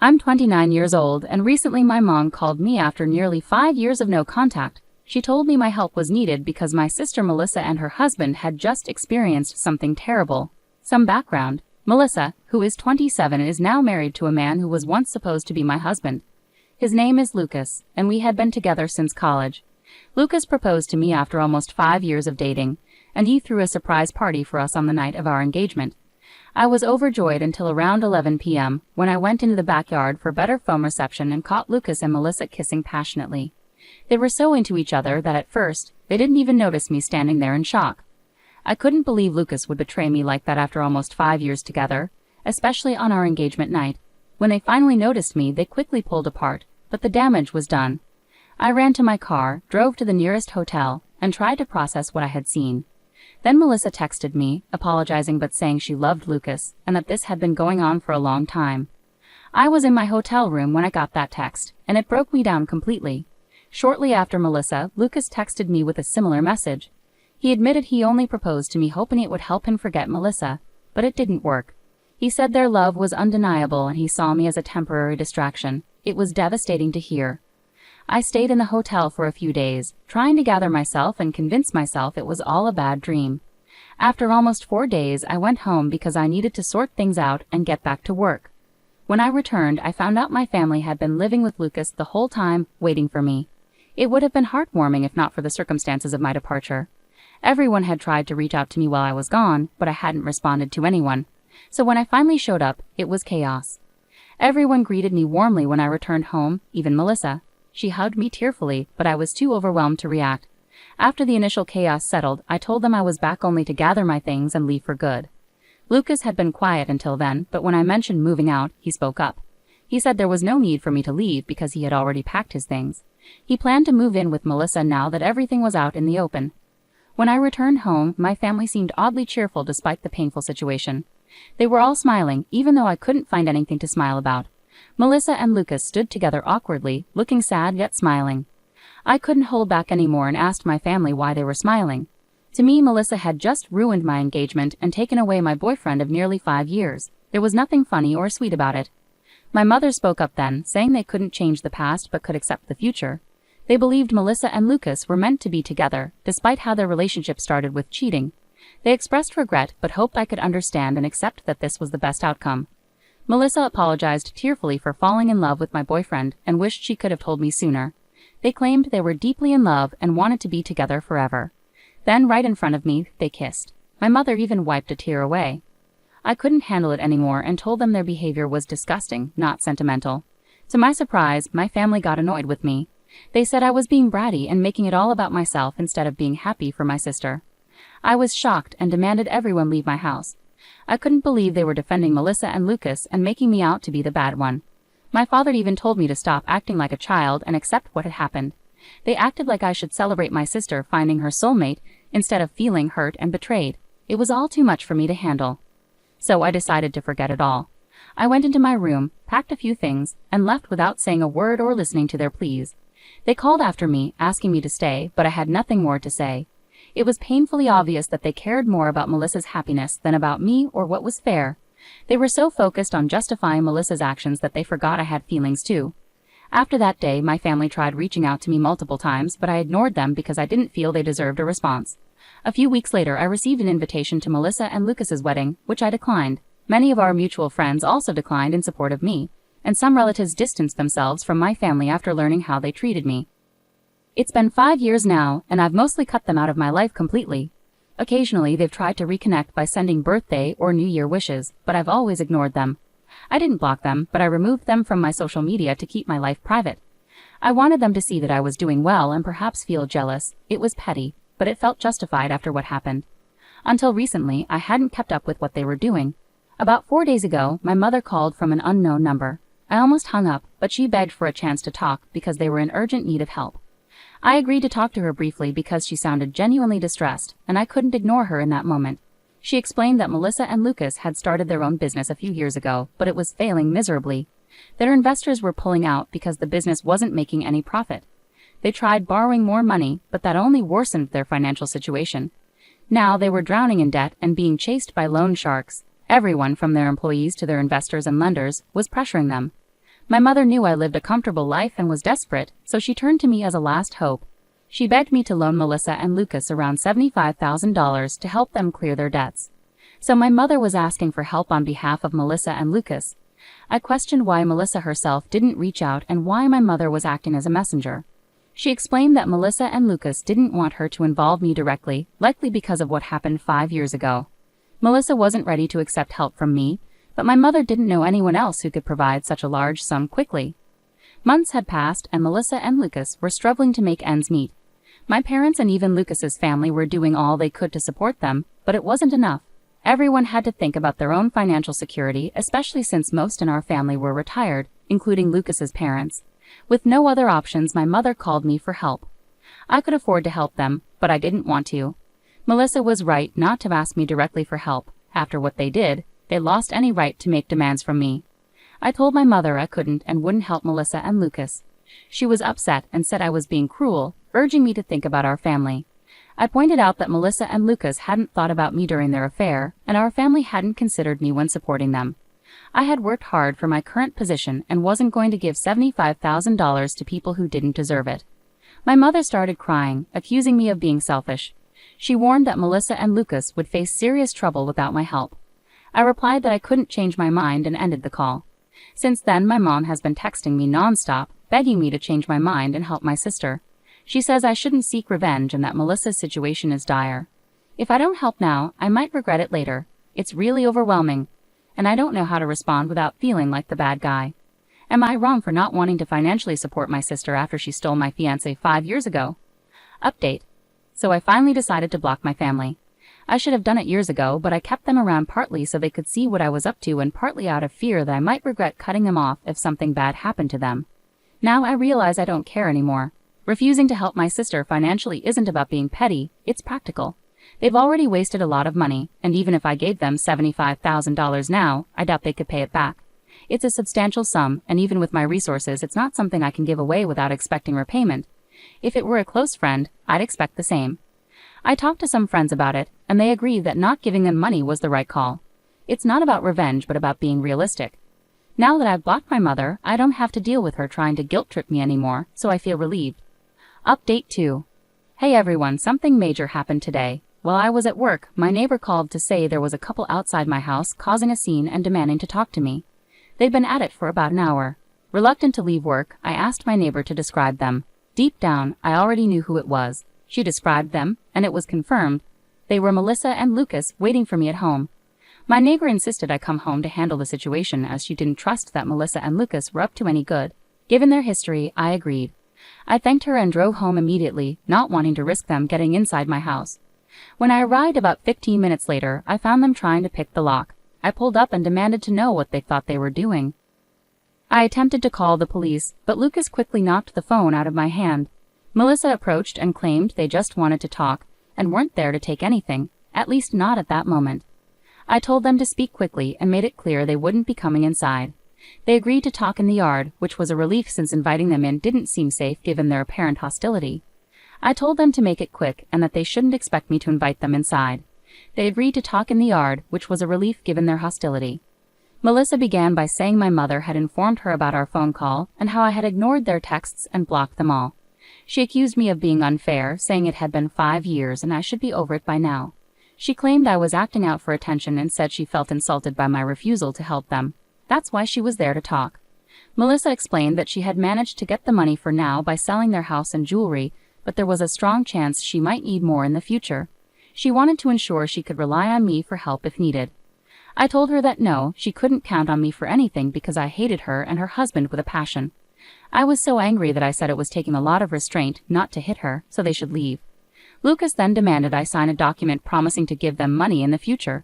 I'm 29 years old, and recently my mom called me after nearly 5 years of no contact. She told me my help was needed because my sister Melissa and her husband had just experienced something terrible. Some background. Melissa, who is 27, is now married to a man who was once supposed to be my husband. His name is Lucas, and we had been together since college. Lucas proposed to me after almost 5 years of dating, and he threw a surprise party for us on the night of our engagement. I was overjoyed until around 11 p.m., when I went into the backyard for better phone reception and caught Lucas and Melissa kissing passionately. They were so into each other that at first, they didn't even notice me standing there in shock. I couldn't believe Lucas would betray me like that after almost 5 years together, especially on our engagement night. When they finally noticed me, they quickly pulled apart, but the damage was done. I ran to my car, drove to the nearest hotel, and tried to process what I had seen. Then Melissa texted me, apologizing but saying she loved Lucas, and that this had been going on for a long time. I was in my hotel room when I got that text, and it broke me down completely. Shortly after Melissa, Lucas texted me with a similar message. He admitted he only proposed to me hoping it would help him forget Melissa, but it didn't work. He said their love was undeniable and he saw me as a temporary distraction. It was devastating to hear. I stayed in the hotel for a few days, trying to gather myself and convince myself it was all a bad dream. After almost 4 days, I went home because I needed to sort things out and get back to work. When I returned, I found out my family had been living with Lucas the whole time, waiting for me. It would have been heartwarming if not for the circumstances of my departure. Everyone had tried to reach out to me while I was gone, but I hadn't responded to anyone. So when I finally showed up, it was chaos. Everyone greeted me warmly when I returned home, even Melissa. She hugged me tearfully, but I was too overwhelmed to react. After the initial chaos settled, I told them I was back only to gather my things and leave for good. Lucas had been quiet until then, but when I mentioned moving out, he spoke up. He said there was no need for me to leave because he had already packed his things. He planned to move in with Melissa now that everything was out in the open. When I returned home, my family seemed oddly cheerful despite the painful situation. They were all smiling, even though I couldn't find anything to smile about. Melissa and Lucas stood together awkwardly, looking sad yet smiling. I couldn't hold back anymore and asked my family why they were smiling. To me, Melissa had just ruined my engagement and taken away my boyfriend of nearly 5 years. There was nothing funny or sweet about it. My mother spoke up then, saying they couldn't change the past but could accept the future. They believed Melissa and Lucas were meant to be together, despite how their relationship started with cheating. They expressed regret but hoped I could understand and accept that this was the best outcome. Melissa apologized tearfully for falling in love with my boyfriend and wished she could have told me sooner. They claimed they were deeply in love and wanted to be together forever. Then, right in front of me, they kissed. My mother even wiped a tear away. I couldn't handle it anymore and told them their behavior was disgusting, not sentimental. To my surprise, my family got annoyed with me. They said I was being bratty and making it all about myself instead of being happy for my sister. I was shocked and demanded everyone leave my house. I couldn't believe they were defending Melissa and Lucas and making me out to be the bad one. My father even told me to stop acting like a child and accept what had happened. They acted like I should celebrate my sister finding her soulmate instead of feeling hurt and betrayed. It was all too much for me to handle. So I decided to forget it all. I went into my room, packed a few things, and left without saying a word or listening to their pleas. They called after me, asking me to stay, but I had nothing more to say. It was painfully obvious that they cared more about Melissa's happiness than about me or what was fair. They were so focused on justifying Melissa's actions that they forgot I had feelings too. After that day, my family tried reaching out to me multiple times, but I ignored them because I didn't feel they deserved a response. A few weeks later, I received an invitation to Melissa and Lucas's wedding, which I declined. Many of our mutual friends also declined in support of me, and some relatives distanced themselves from my family after learning how they treated me. It's been 5 years now, and I've mostly cut them out of my life completely. Occasionally, they've tried to reconnect by sending birthday or New Year wishes, but I've always ignored them. I didn't block them, but I removed them from my social media to keep my life private. I wanted them to see that I was doing well and perhaps feel jealous. It was petty, but it felt justified after what happened. Until recently, I hadn't kept up with what they were doing. About 4 days ago, my mother called from an unknown number. I almost hung up, but she begged for a chance to talk because they were in urgent need of help. I agreed to talk to her briefly because she sounded genuinely distressed, and I couldn't ignore her in that moment. She explained that Melissa and Lucas had started their own business a few years ago, but it was failing miserably. Their investors were pulling out because the business wasn't making any profit. They tried borrowing more money, but that only worsened their financial situation. Now they were drowning in debt and being chased by loan sharks. Everyone, from their employees to their investors and lenders, was pressuring them. My mother knew I lived a comfortable life and was desperate, so she turned to me as a last hope. She begged me to loan Melissa and Lucas around $75,000 to help them clear their debts. So my mother was asking for help on behalf of Melissa and Lucas. I questioned why Melissa herself didn't reach out and why my mother was acting as a messenger. She explained that Melissa and Lucas didn't want her to involve me directly, likely because of what happened 5 years ago. Melissa wasn't ready to accept help from me, but my mother didn't know anyone else who could provide such a large sum quickly. Months had passed and Melissa and Lucas were struggling to make ends meet. My parents and even Lucas's family were doing all they could to support them, but it wasn't enough. Everyone had to think about their own financial security, especially since most in our family were retired, including Lucas's parents. With no other options, my mother called me for help. I could afford to help them, but I didn't want to. Melissa was right not to ask me directly for help. After what they did, they lost any right to make demands from me. I told my mother I couldn't and wouldn't help Melissa and Lucas. She was upset and said I was being cruel, urging me to think about our family. I pointed out that Melissa and Lucas hadn't thought about me during their affair, and our family hadn't considered me when supporting them. I had worked hard for my current position and wasn't going to give $75,000 to people who didn't deserve it. My mother started crying, accusing me of being selfish. She warned that Melissa and Lucas would face serious trouble without my help. I replied that I couldn't change my mind and ended the call. Since then, my mom has been texting me nonstop, begging me to change my mind and help my sister. She says I shouldn't seek revenge and that Melissa's situation is dire. If I don't help now, I might regret it later. It's really overwhelming, and I don't know how to respond without feeling like the bad guy. Am I wrong for not wanting to financially support my sister after she stole my fiancé 5 years ago? Update. So I finally decided to block my family. I should have done it years ago, but I kept them around partly so they could see what I was up to and partly out of fear that I might regret cutting them off if something bad happened to them. Now I realize I don't care anymore. Refusing to help my sister financially isn't about being petty, it's practical. They've already wasted a lot of money, and even if I gave them $75,000 now, I doubt they could pay it back. It's a substantial sum, and even with my resources, it's not something I can give away without expecting repayment. If it were a close friend, I'd expect the same. I talked to some friends about it, and they agreed that not giving them money was the right call. It's not about revenge, but about being realistic. Now that I've blocked my mother, I don't have to deal with her trying to guilt-trip me anymore, so I feel relieved. Update 2. Hey everyone, something major happened today. While I was at work, my neighbor called to say there was a couple outside my house causing a scene and demanding to talk to me. They'd been at it for about an hour. Reluctant to leave work, I asked my neighbor to describe them. Deep down, I already knew who it was. She described them, and it was confirmed. They were Melissa and Lucas waiting for me at home. My neighbor insisted I come home to handle the situation as she didn't trust that Melissa and Lucas were up to any good. Given their history, I agreed. I thanked her and drove home immediately, not wanting to risk them getting inside my house. When I arrived about 15 minutes later, I found them trying to pick the lock. I pulled up and demanded to know what they thought they were doing. I attempted to call the police, but Lucas quickly knocked the phone out of my hand. Melissa approached and claimed they just wanted to talk and weren't there to take anything, at least not at that moment. I told them to speak quickly and made it clear they wouldn't be coming inside. They agreed to talk in the yard, which was a relief since inviting them in didn't seem safe given their apparent hostility. I told them to make it quick and that they shouldn't expect me to invite them inside. They agreed to talk in the yard, which was a relief given their hostility. Melissa began by saying my mother had informed her about our phone call and how I had ignored their texts and blocked them all. She accused me of being unfair, saying it had been 5 years and I should be over it by now. She claimed I was acting out for attention and said she felt insulted by my refusal to help them. That's why she was there to talk. Melissa explained that she had managed to get the money for now by selling their house and jewelry, but there was a strong chance she might need more in the future. She wanted to ensure she could rely on me for help if needed. I told her that no, she couldn't count on me for anything because I hated her and her husband with a passion. I was so angry that I said it was taking a lot of restraint not to hit her, so they should leave. Lucas then demanded I sign a document promising to give them money in the future.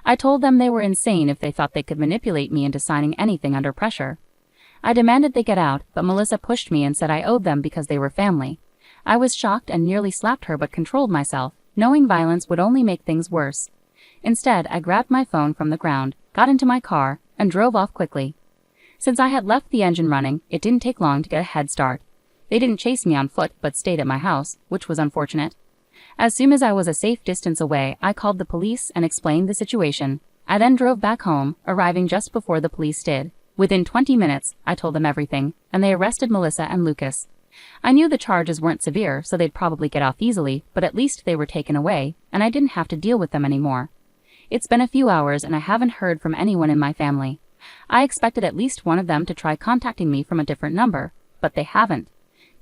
I told them they were insane if they thought they could manipulate me into signing anything under pressure. I demanded they get out, but Melissa pushed me and said I owed them because they were family. I was shocked and nearly slapped her but controlled myself, knowing violence would only make things worse. Instead, I grabbed my phone from the ground, got into my car, and drove off quickly. Since I had left the engine running, it didn't take long to get a head start. They didn't chase me on foot but stayed at my house, which was unfortunate. As soon as I was a safe distance away, I called the police and explained the situation. I then drove back home, arriving just before the police did. Within 20 minutes, I told them everything, and they arrested Melissa and Lucas. I knew the charges weren't severe, so they'd probably get off easily, but at least they were taken away, and I didn't have to deal with them anymore. It's been a few hours and I haven't heard from anyone in my family. I expected at least one of them to try contacting me from a different number, but they haven't.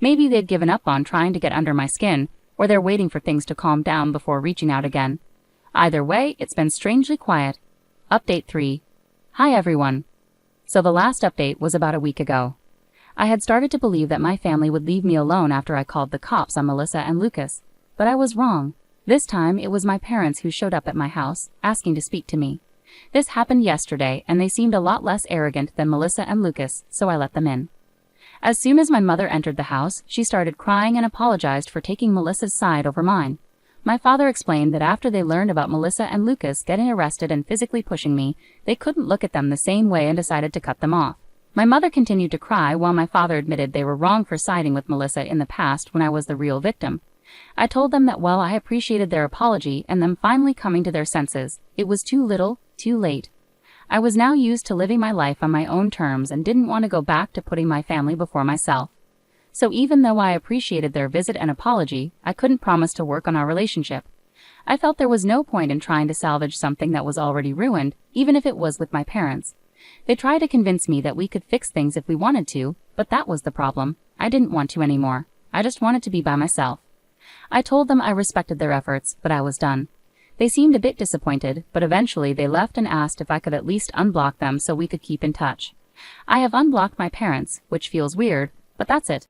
Maybe they'd given up on trying to get under my skin, or they're waiting for things to calm down before reaching out again. Either way, it's been strangely quiet. Update 3. Hi everyone. So the last update was about a week ago. I had started to believe that my family would leave me alone after I called the cops on Melissa and Lucas, but I was wrong. This time it was my parents who showed up at my house, asking to speak to me. This happened yesterday and they seemed a lot less arrogant than Melissa and Lucas, so I let them in. As soon as my mother entered the house, she started crying and apologized for taking Melissa's side over mine. My father explained that after they learned about Melissa and Lucas getting arrested and physically pushing me, they couldn't look at them the same way and decided to cut them off. My mother continued to cry while my father admitted they were wrong for siding with Melissa in the past when I was the real victim. I told them that while I appreciated their apology and them finally coming to their senses, it was too little, too late. I was now used to living my life on my own terms and didn't want to go back to putting my family before myself. So even though I appreciated their visit and apology, I couldn't promise to work on our relationship. I felt there was no point in trying to salvage something that was already ruined, even if it was with my parents. They tried to convince me that we could fix things if we wanted to, but that was the problem. I didn't want to anymore. I just wanted to be by myself. I told them I respected their efforts, but I was done. They seemed a bit disappointed, but eventually they left and asked if I could at least unblock them so we could keep in touch. I have unblocked my parents, which feels weird, but that's it.